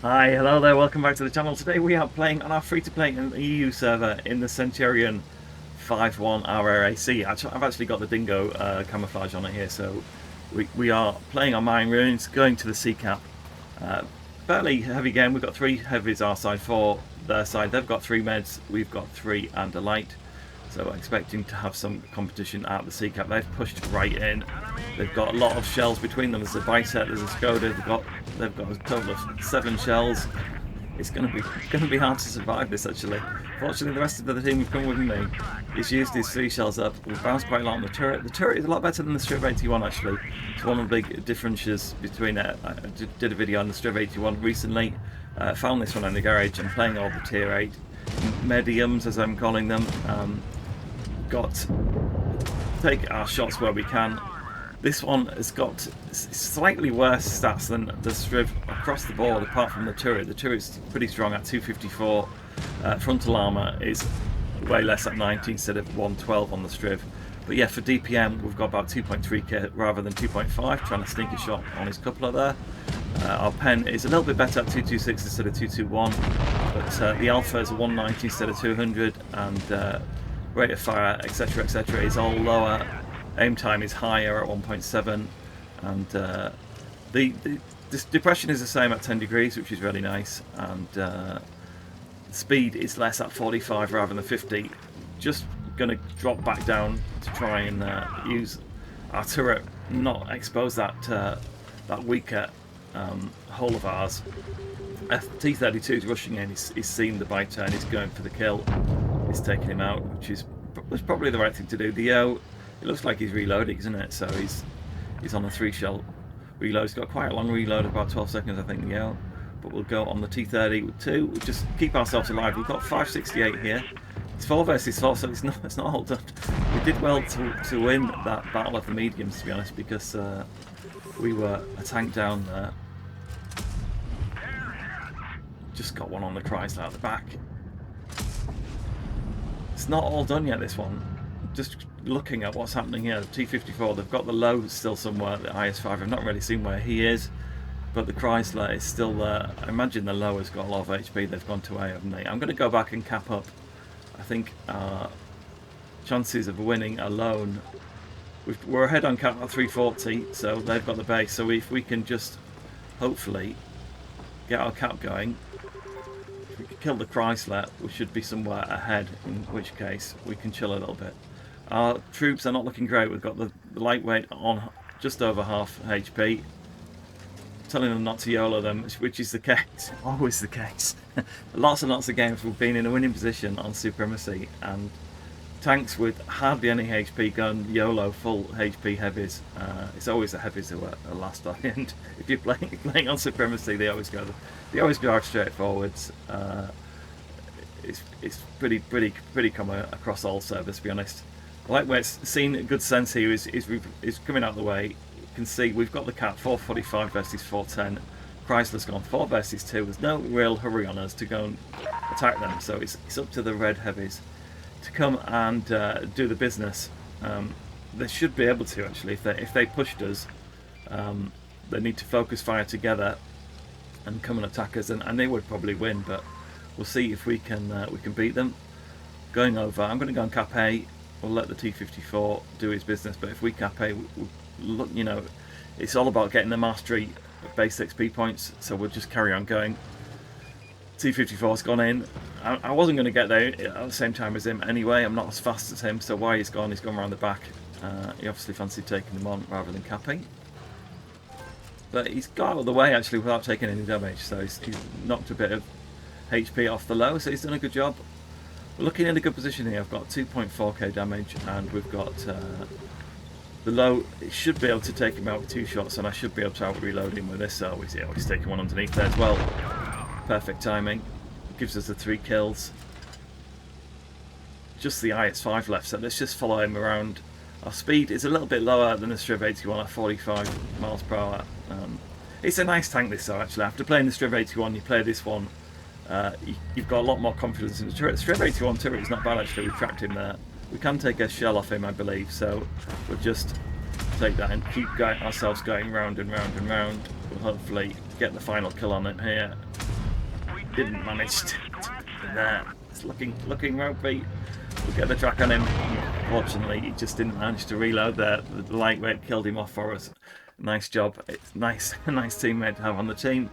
Hi, hello there, welcome back to the channel. Today we are playing on our free-to-play EU server in the Centurion 5.1 RAAC. I've actually got the Dingo camouflage on it here, so we are playing on Mayan Ruins, going to the sea cap. Fairly heavy game. We've got 3 heavies our side, 4 their side. They've got 3 meds, we've got 3 and a light. So expecting to have some competition at the sea cap. They've pushed right in. They've got a lot of shells between them. There's a Bicep, there's a Skoda. They've got a total of 7 shells. It's going to be hard to survive this actually. Fortunately, the rest of the team who've come with me has used these 3 shells up. We've bounced quite a lot on the turret. The turret is a lot better than the Strv 81 actually. It's one of the big differences between it. I did a video on the Strv 81 recently. Found this one in the garage. I'm playing all the tier 8 mediums, as I'm calling them. Take our shots where we can. This one has got slightly worse stats than the Strv across the board, apart from the turret. The turret's pretty strong at 254. Frontal armour is way less at 90 instead of 112 on the Strv. But yeah, for DPM we've got about 2.3k rather than 2.5, trying to sneak a shot on his coupler there. Our pen is a little bit better at 226 instead of 221, but the alpha is 190 instead of 200, and rate of fire, etc, etc, is all lower. Aim time is higher at 1.7, and the depression is the same at 10 degrees, which is really nice, and speed is less at 45 rather than 50. Just going to drop back down to try and use our turret, not expose that that weaker hull of ours. T32 is rushing in, he's seen the bite turn, he's going for the kill. He's taking him out, which was probably the right thing to do. The Yo, it looks like he's reloading, isn't it? So he's on a 3 shell reload. He's got quite a long reload, about 12 seconds I think, the Yo. But we'll go on the T30 with 2. We'll just keep ourselves alive. We've got 568 here. It's 4 versus 4, so it's not all done. We did well to win that battle of the mediums, to be honest, because we were a tank down there. Just got one on the Chrysler at the back. It's not all done yet, this one. Just looking at what's happening here, the T54, they've got the low still somewhere, the IS-5, I've not really seen where he is, but the Chrysler is still there. I imagine the low has got a lot of HP, they've gone to A, haven't they? I'm going to go back and cap up. I think our chances of winning alone, we're ahead on cap at 340, so they've got the base, so if we can just hopefully get our cap going, if we can kill the Chrysler, we should be somewhere ahead, in which case we can chill a little bit. Our troops are not looking great. We've got the lightweight on just over half HP. Telling them not to YOLO them, which is the case, always the case. Lots and lots of games we've been in a winning position on Supremacy, and tanks with hardly any HP gun YOLO full HP heavies. It's always the heavies who are last on the end. If you're playing on Supremacy, they always go straight forwards. It's pretty common across all servers, to be honest. Lightweight's seen good sense here, is coming out of the way. You can see we've got the cap 445 versus 410. Chrysler's gone 4 versus 2. There's no real hurry on us to go and attack them, so it's up to the red heavies to come and do the business. They should be able to, actually, if they pushed us. They need to focus fire together and come and attack us, and they would probably win, but we'll see if we can beat them. Going over, I'm going to go on cap A. We'll let the T54 do his business, but if we cap A, look, you know, it's all about getting the mastery base XP points, so we'll just carry on going. T54's gone in. I wasn't going to get there at the same time as him anyway. I'm not as fast as him, so why he's gone around the back. He obviously fancied taking them on rather than capping. But he's got out of the way actually without taking any damage, so he's knocked a bit of HP off the low, so he's done a good job. We're looking in a good position here. I've got 2.4k damage, and we've got the low. It should be able to take him out with 2 shots, and I should be able to out-reload him with this. So he's taking one underneath there as well. Perfect timing. Gives us the 3 kills. Just the IS-5 left, so let's just follow him around. Our speed is a little bit lower than the Strv 81 at 45 miles per hour. It's a nice tank, this though, actually. After playing the Strv 81, you play this one, you've got a lot more confidence in the turret. The Strv 81 turret is not bad, actually. We've tracked him there. We can take a shell off him, I believe, so we'll just take that and keep ourselves going round and round and round. We'll hopefully get the final kill on him here. didn't manage to there. It's looking ropey. We'll get the track on him. Unfortunately, he just didn't manage to reload there. The lightweight killed him off for us. Nice job. It's nice, a nice teammate to have on the team.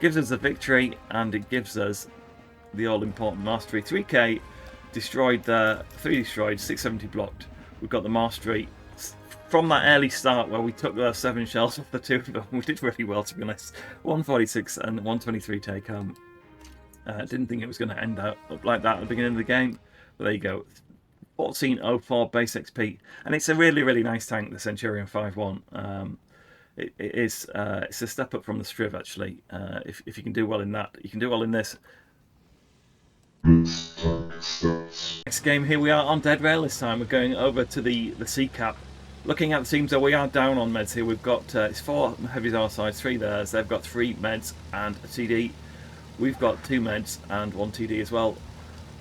Gives us the victory, and it gives us the all-important mastery. 3k destroyed there, 3 destroyed, 670 blocked. We've got the mastery. From that early start where we took those 7 shells off the 2 of them, we did really well, to be honest. 146 and 123 take home. Didn't think it was going to end up like that at the beginning of the game, but there you go. 1404 base XP, and it's a really nice tank, the Centurion 5.1. It's a step up from the Strv actually. If you can do well in that, you can do well in this. Next game, here we are on Dead Rail. This time we're going over to the C cap. Looking at the teams, though, we are down on meds here. We've got it's 4 heavies our side, 3 theirs. They've got 3 meds and a TD. We've got 2 meds and 1 TD as well.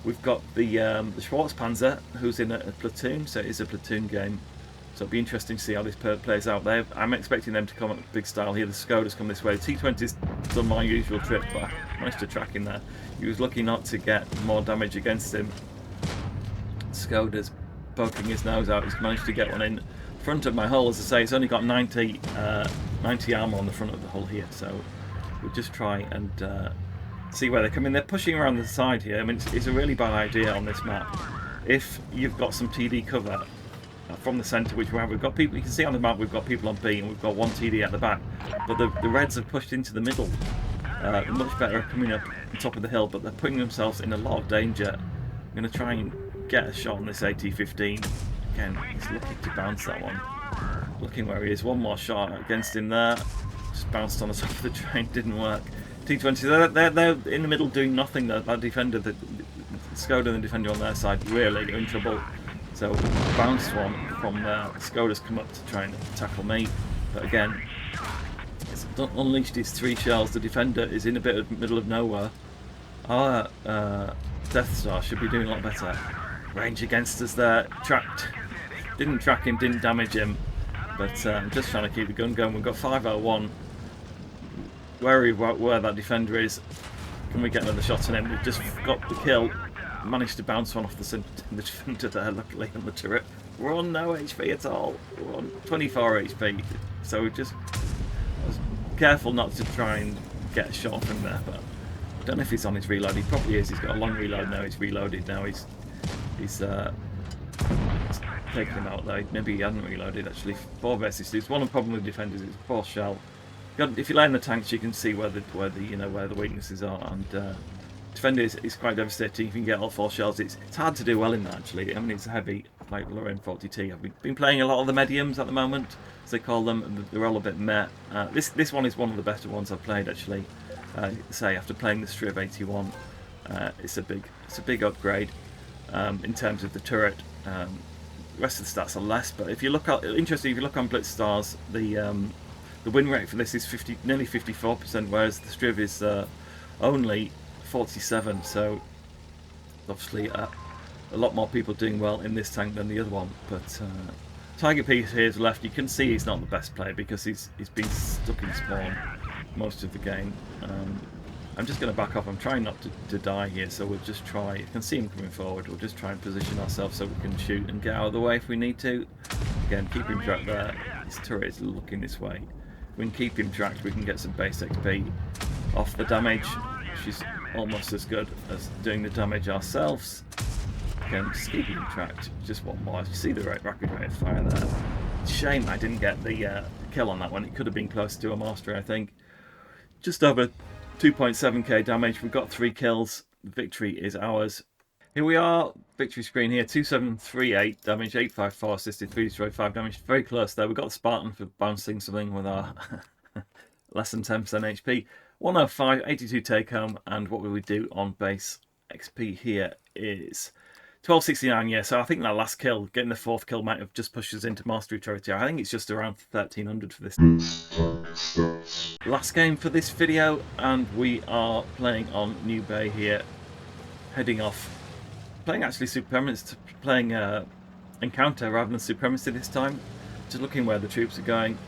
We've got the Schwarzpanzer, who's in a platoon, so it is a platoon game. So it'll be interesting to see how this plays out there. I'm expecting them to come up big style here. The Skoda's come this way. The T20's done my usual trick, but I managed to track him there. He was lucky not to get more damage against him. Skoda's poking his nose out. He's managed to get one in front of my hull. As I say, it's only got 90 armor on the front of the hull here. So we'll just try and see where they come in. They're pushing around the side here. I mean, it's a really bad idea on this map. If you've got some TD cover from the centre, which we have, we've got people. You can see on the map we've got people on B, and we've got 1 TD at the back. But the Reds have pushed into the middle. Much better coming up on top of the hill, but they're putting themselves in a lot of danger. I'm going to try and get a shot on this AT-15. Again, he's lucky to bounce that one. Looking where he is. One more shot against him there. Just bounced on the top of the train. Didn't work. T20, they're in the middle doing nothing. That defender, the Skoda and the defender on their side, really in trouble. So bounced one from there. Skoda's come up to try and tackle me, but again, it's unleashed his 3 shells. The defender is in a bit of middle of nowhere. Our Death Star should be doing a lot better. Range against us there. Tracked. Didn't track him, didn't damage him, but I'm just trying to keep the gun going. We've got 501. Where that defender is, can we get another shot on him? We've just got the kill. Managed to bounce one off the defender there, luckily, on the turret. We're on no HP at all. We're on 24 HP. So we just I was careful not to try and get a shot off him there, but I don't know if he's on his reload. He probably is. He's got a long reload now. He's reloaded now. He's taken him out though. Maybe he hadn't reloaded actually. 4 versus 2. One of the problem with defenders is 4 shell. If you lay in the tanks, you can see where the weaknesses are, and defender is quite devastating. If you can get all 4 shells, it's hard to do well in that actually. I mean, it's a heavy, like Lorraine 40T. I've been playing a lot of the mediums at the moment, as they call them, and they're all a bit meh. This one is one of the better ones I've played actually. Say after playing the Strv 81, it's a big upgrade in terms of the turret. The rest of the stats are less, but if you look at if you look on BlitzStars, the win rate for this is nearly 54%, whereas the Strv is only 47. So obviously a lot more people doing well in this tank than the other one. But Tiger P here is left. You can see he's not the best player because he's been stuck in spawn most of the game. I'm just going to back off. I'm trying not to die here, so we'll just try. You can see him coming forward. We'll just try and position ourselves so we can shoot and get out of the way if we need to. Again, keep him tracked there. His turret is looking this way. We can keep him tracked. We can get some base XP off the damage, which is almost as good as doing the damage ourselves. Again, just keeping him tracked. Just one more. You see the rapid rate of fire there. Shame I didn't get the kill on that one. It could have been close to a mastery, I think. Just over 2.7k damage. We've got 3 kills. The victory is ours. Here we are. Victory screen here. 2738 damage, 854 assisted, 3 destroyed, 5 damage. Very close there. We've got the Spartan for bouncing something with our less than 10% HP. 105, 82 take home. And what will we do on base XP here is 1269. Yeah, so I think that last kill, getting the 4th kill, might have just pushed us into mastery territory. I think it's just around 1300 for this. Last game for this video, and we are playing on New Bay here, heading off. Playing actually Supremacy, playing Encounter rather than Supremacy this time. Just looking where the troops are going.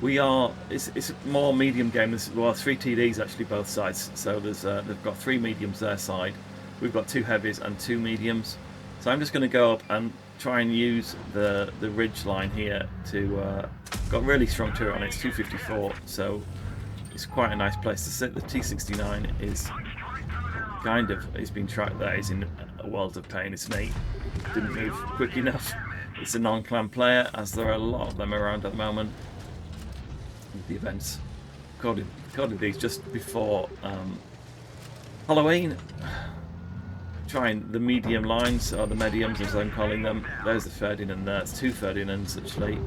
It's more medium game. Well, 3 TDs actually both sides. So they've got 3 mediums their side. We've got 2 heavies and 2 mediums. So I'm just going to go up and try and use the ridge line here to got really strong turret on it. It's 254, so it's quite a nice place to sit. The T69 is kind of, it's been tracked there. He's in a world of pain, isn't he? Didn't move quick enough. It's a non-clan player, as there are a lot of them around at the moment. The events recorded these just before Halloween. Trying the medium lines, or the mediums as I'm calling them. There's the Ferdinand there. It's 2 Ferdinands actually.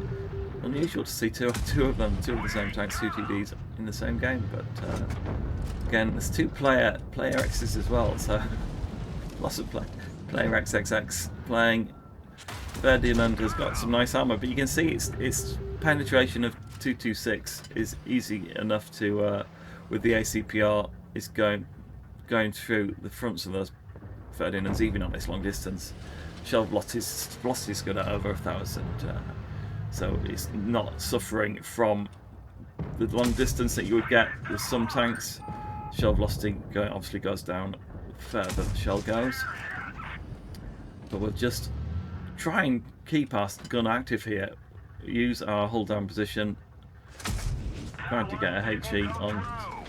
Unusual to see two of them, 2 of the same tanks, 2 TDs in the same game, but again, there's 2 player X's as well, so lots of player XXX playing. Ferdinand has got some nice armor, but you can see its penetration of 226 is easy enough to, with the APCR, is going through the fronts of those Ferdinands, even on this long distance. Shell velocity's good at over 1,000, so it's not suffering from the long distance that you would get with some tanks. Shell velocity obviously goes down the further the shell goes, but we'll just try and keep our gun active here. Use our hold down position, trying to get a HE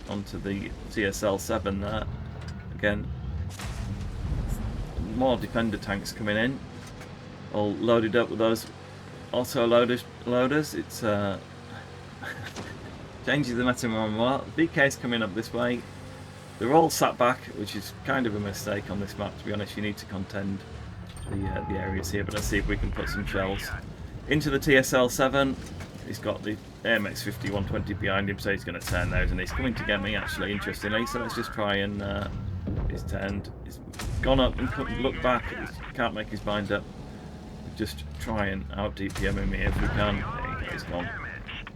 onto the TSL-7 there. Again, more defender tanks coming in, all loaded up with those auto loaders. It's changes the meta more and more. VK's coming up this way. They're all sat back, which is kind of a mistake on this map, to be honest. You need to contend the areas here, but let's see if we can put some shells into the TSL-7. He's got the AMX 5120 behind him, so he's going to turn those, and he's coming to get me actually, interestingly. So let's just try and he's turned, he's gone up and look back. He can't make his mind up. Just try and out DPM him here if we can. There you go, he's gone.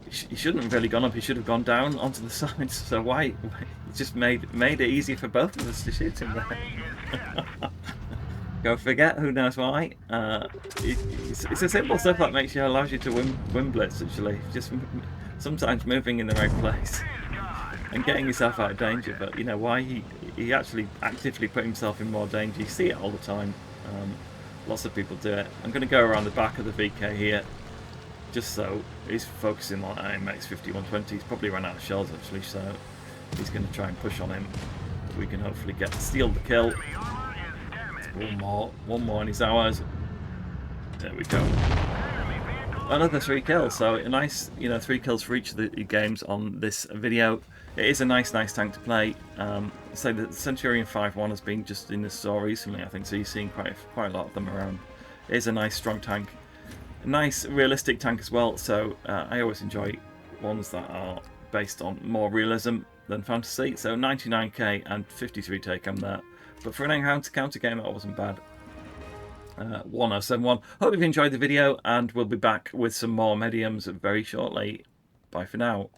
He shouldn't have really gone up, he should have gone down onto the sides. So why? He just made it easier for both of us to shoot him there. Go forget, who knows why. It's a simple stuff that allows you to win Blitz, actually. Just sometimes moving in the right place and getting yourself out of danger. But you know why he actually actively put himself in more danger. You see it all the time. Lots of people do it. I'm going to go around the back of the VK here, just so he's focusing on AMX 5120. He's probably run out of shells actually, so he's going to try and push on him. We can hopefully steal the kill. One more in his hours. There we go. Another 3 kills. So a nice, 3 kills for each of the games on this video. It is a nice tank to play. So the Centurion 5.1 has been just in the store recently, I think. So you're seeing quite a lot of them around. It is a nice strong tank, a nice realistic tank as well. So I always enjoy ones that are based on more realism than fantasy. So 99k and 53 take on that. But for an encounter game, that wasn't bad. 1071. Hope you've enjoyed the video, and we'll be back with some more mediums very shortly. Bye for now.